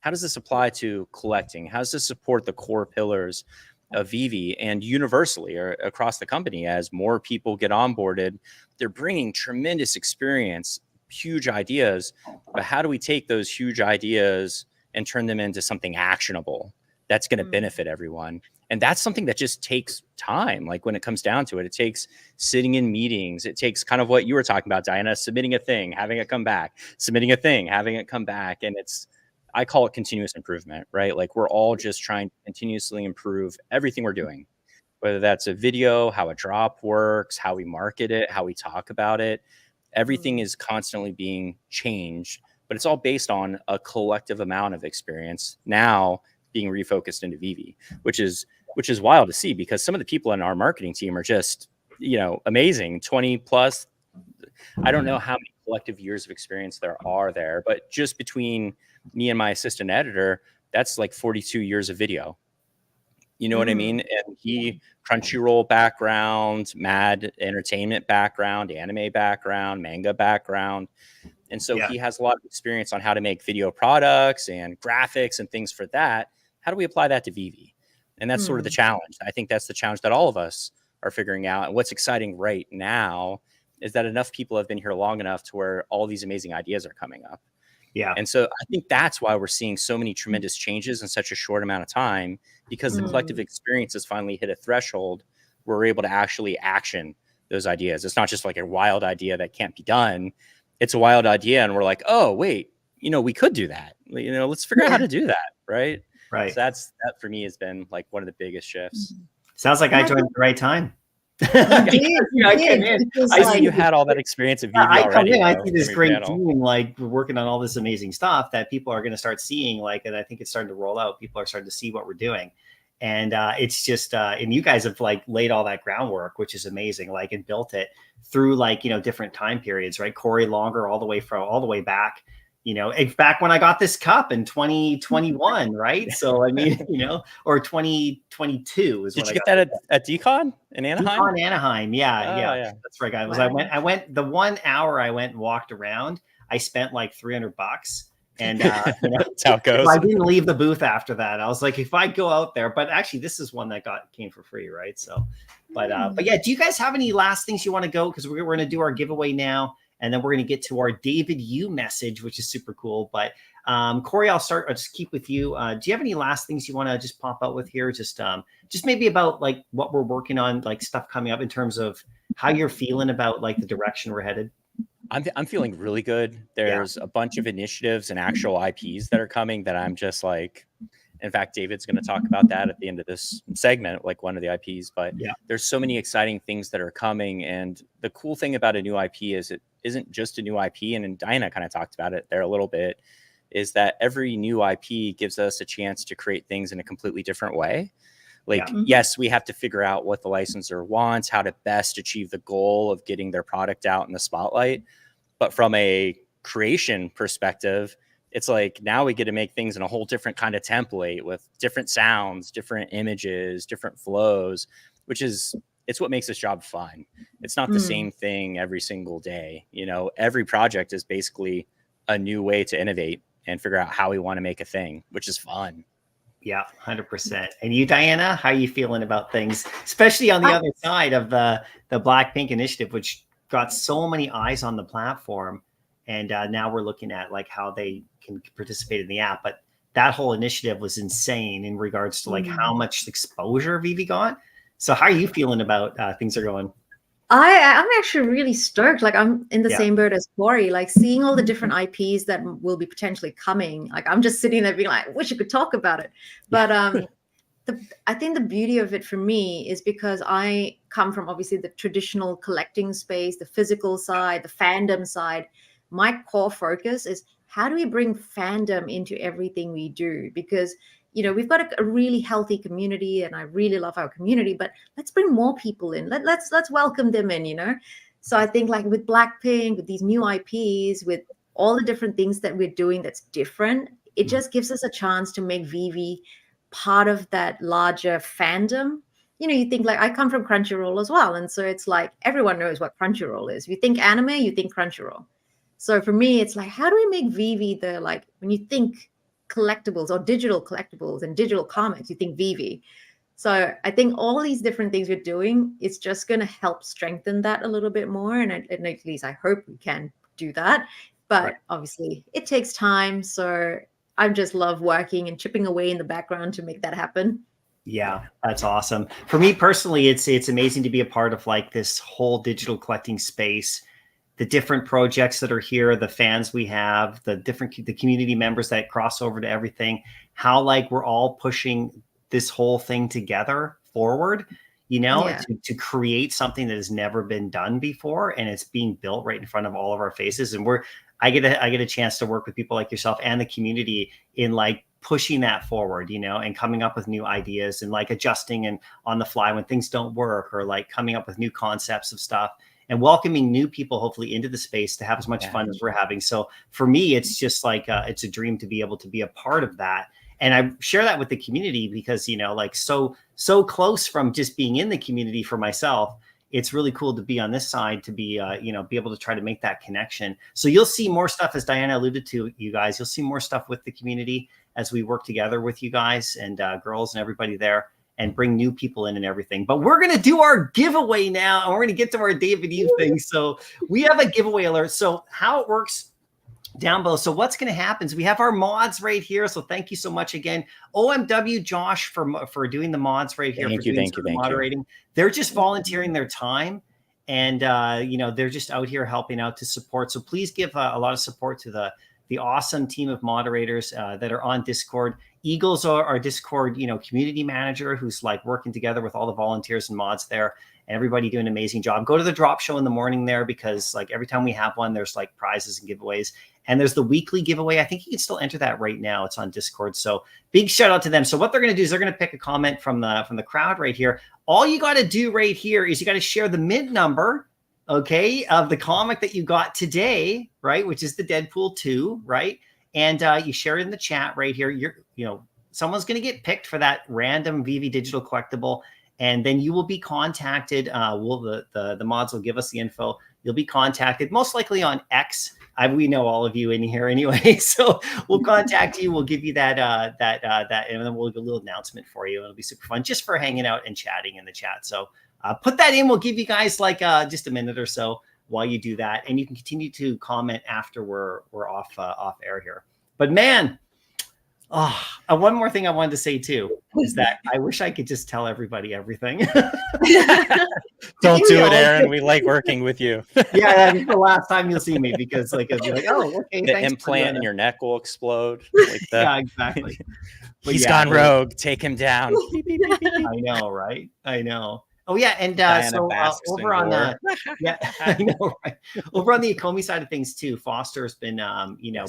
How does this apply to collecting? How does this support the core pillars of VeVe and universally or across the company? As more people get onboarded, they're bringing tremendous experience, huge ideas, but how do we take those huge ideas and turn them into something actionable that's going to benefit everyone? And that's something that just takes time. Like when it comes down to it, it takes sitting in meetings. It takes kind of what you were talking about, Diana, submitting a thing, having it come back, submitting a thing, having it come back. And I call it continuous improvement, right? Like we're all just trying to continuously improve everything we're doing, whether that's a video, how a drop works, how we market it, how we talk about it. Everything is constantly being changed, but it's all based on a collective amount of experience now being refocused into VeVe, which is wild to see, because some of the people in our marketing team are just, you know, amazing, 20 plus. I don't know how many collective years of experience there are there, but just between me and my assistant editor, that's like 42 years of video. You know what I mean? And he Crunchyroll background, Mad Entertainment background, anime background, manga background. And so he has a lot of experience on how to make video products and graphics and things for that. How do we apply that to VeVe? And that's sort of the challenge. I think that's the challenge that all of us are figuring out. And what's exciting right now is that enough people have been here long enough to where all these amazing ideas are coming up. Yeah. And so I think that's why we're seeing so many tremendous changes in such a short amount of time, because the collective experience has finally hit a threshold where we're able to actually action those ideas. It's not just like a wild idea that can't be done. It's a wild idea. And we're like, oh, wait, you know, we could do that. You know, let's figure out how to do that. Right. Right. So that for me has been like one of the biggest shifts. Sounds like I joined at the right time. I see you had all that experience at VeVe already. I see this great team, like we're working on all this amazing stuff that people are going to start seeing, like, and I think it's starting to roll out. People are starting to see what we're doing. And it's just, and you guys have like laid all that groundwork, which is amazing, like, and built it through like, you know, different time periods, right? Corey longer, all the way back, back when I got this cup in 2021, right? So I mean, or 2022 is Did when you I get got that at Decon in Anaheim? Decon Anaheim, yeah. That's right, guys. Wow. I went the 1 hour I went and walked around. I spent like $300, and That's how it goes. I didn't leave the booth after that. I was like, if I go out there, but actually, this is one that came for free, right? So, but yeah, do you guys have any last things you want to go? Because we're going to do our giveaway now. And then we're going to get to our David U message, which is super cool. But Corey, I'll just keep with you. Do you have any last things you want to just pop out with here? Just maybe about like what we're working on, like stuff coming up in terms of how you're feeling about like the direction we're headed. I'm feeling really good. There's a bunch of initiatives and actual IPs that are coming that I'm just like, in fact, David's going to talk about that at the end of this segment, like one of the IPs, but there's so many exciting things that are coming. And the cool thing about a new IP is it isn't just a new IP. And Diana kind of talked about it there a little bit, is that every new IP gives us a chance to create things in a completely different way. Like, yes, we have to figure out what the licensor wants, how to best achieve the goal of getting their product out in the spotlight. But from a creation perspective, it's like now we get to make things in a whole different kind of template with different sounds, different images, different flows, it's what makes this job fun. It's not the same thing every single day. Every project is basically a new way to innovate and figure out how we want to make a thing, which is fun. Yeah, 100%. And you, Diana, how are you feeling about things, especially on the other side of the Blackpink initiative, which got so many eyes on the platform. And now we're looking at like how they can participate in the app. But that whole initiative was insane in regards to like how much exposure VeVe got. So how are you feeling about things are going? I'm actually really stoked. Like I'm in the same boat as Corey, like seeing all the different IPs that will be potentially coming. Like I'm just sitting there being like, wish I could talk about it. But I think the beauty of it for me is because I come from obviously the traditional collecting space, the physical side, the fandom side. My core focus is how do we bring fandom into everything we do? Because we've got a really healthy community, and I really love our community. But let's bring more people in. Let's welcome them in. So I think like with Blackpink, with these new IPs, with all the different things that we're doing that's different, it just gives us a chance to make VeVe part of that larger fandom. You think like I come from Crunchyroll as well, and so it's like everyone knows what Crunchyroll is. If you think anime, you think Crunchyroll. So for me, it's like, how do we make VeVe the, like, when you think collectibles or digital collectibles and digital comics, you think VeVe. So I think all these different things we're doing, it's just going to help strengthen that a little bit more. And at least I hope we can do that. But obviously it takes time. So I just love working and chipping away in the background to make that happen. Yeah, that's awesome. For me personally, it's amazing to be a part of like this whole digital collecting space. The different projects that are here, the fans we have, the community members that cross over to everything, how like we're all pushing this whole thing together forward, to create something that has never been done before. And it's being built right in front of all of our faces. And I get a chance to work with people like yourself and the community in like pushing that forward, and coming up with new ideas and like adjusting and on the fly when things don't work, or like coming up with new concepts of stuff. And welcoming new people, hopefully, into the space to have as much fun as we're having. So for me, it's just like it's a dream to be able to be a part of that. And I share that with the community because, like so close from just being in the community for myself. It's really cool to be on this side, to be, be able to try to make that connection. So you'll see more stuff, as Diana alluded to, you guys. You'll see more stuff with the community as we work together with you guys and girls and everybody there, and bring new people in and everything. But we're going to do our giveaway now, and we're going to get to our David U thing. So we have a giveaway alert. So how it works down below. So what's going to happen is we have our mods right here. So thank you so much again. OMW Josh for doing the mods right here. Thank you. Moderating. They're just volunteering their time. And, they're just out here helping out to support. So please give a lot of support to the awesome team of moderators that are on Discord. Eagles are our Discord, community manager who's like working together with all the volunteers and mods there, and everybody doing an amazing job. Go to the drop show in the morning there, because like every time we have one, there's like prizes and giveaways. And there's the weekly giveaway. I think you can still enter that right now. It's on Discord. So big shout out to them. So what they're going to do is they're going to pick a comment from the crowd right here. All you got to do right here is you got to share the mint number okay, of the comic that you got today, right, which is the Deadpool 2, right? And you share it in the chat right here. Someone's going to get picked for that random VeVe digital collectible, and then you will be contacted. The mods will give us the info. You'll be contacted most likely on X. We know all of you in here anyway, so we'll contact you. We'll give you that, and then we'll do a little announcement for you. It'll be super fun just for hanging out and chatting in the chat. So put that in. We'll give you guys like just a minute or so while you do that, and you can continue to comment after we're off air here. But man, one more thing I wanted to say too is that I wish I could just tell everybody everything. Don't do it, Aaron. We like working with you. Yeah, that's the last time you'll see me, because like it'll be like, oh, okay. The implant in your neck will explode. Like that. Yeah, exactly. He's gone rogue. Take him down. I know, right? I know. Oh yeah, and over on yeah, I know, right? Over on the Akomi side of things too, Foster's been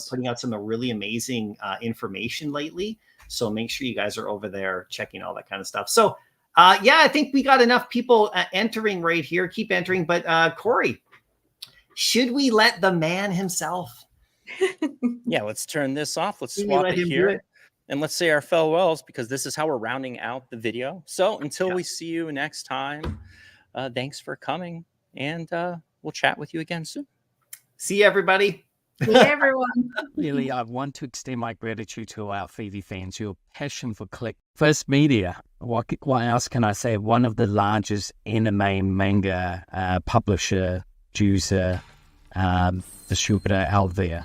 putting out some really amazing information lately. So make sure you guys are over there checking all that kind of stuff. So I think we got enough people entering right here. Keep entering, but Corey, should we let the man himself? Yeah, let's turn this off. Let's swap it here. And let's say our farewells, because this is how we're rounding out the video. So until we see you next time, thanks for coming, and we'll chat with you again soon. See you, everybody. See you, everyone. Really, I want to extend my gratitude to our VeVe fans. Your passion for First Media. What else can I say? One of the largest anime manga publisher, producer, distributor out there.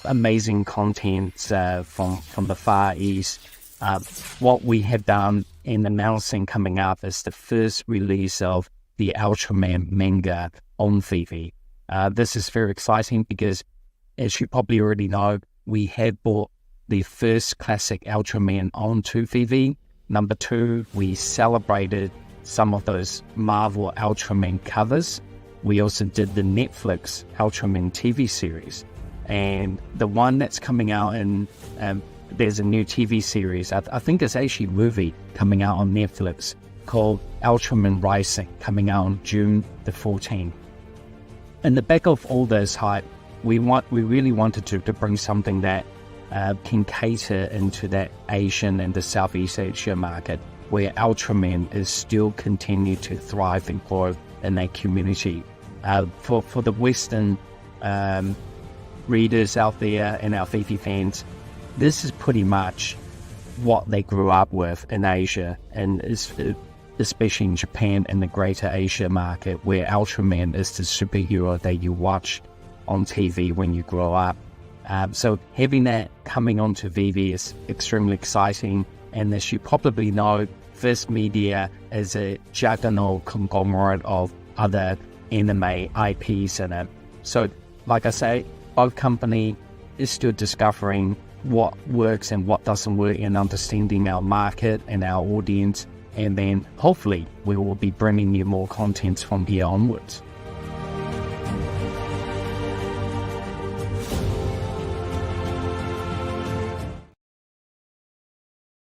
Amazing content from the Far East. What we have done in announcing coming up is the first release of the Ultraman manga on VeVe. This is very exciting because, as you probably already know, we had brought the first classic Ultraman onto VeVe. Number 2, we celebrated some of those Marvel Ultraman covers. We also did the Netflix Ultraman TV series. And the one that's coming out, and there's a new TV series, I think it's actually a movie coming out on Netflix called Ultraman Rising, coming out on June the 14th. In the back of all this hype, we really wanted to bring something that can cater into that Asian and the Southeast Asia market, where Ultraman is still continue to thrive and grow in that community. For the Western readers out there and our VeVe fans, this is pretty much what they grew up with in Asia, and especially in Japan and the greater Asia market, where Ultraman is the superhero that you watch on TV when you grow up. So having that coming onto VeVe is extremely exciting, and as you probably know, First Media is a juggernaut conglomerate of other anime IPs in it. So like I say, both company is still discovering what works and what doesn't work, and understanding our market and our audience, and then hopefully we will be bringing you more content from here onwards.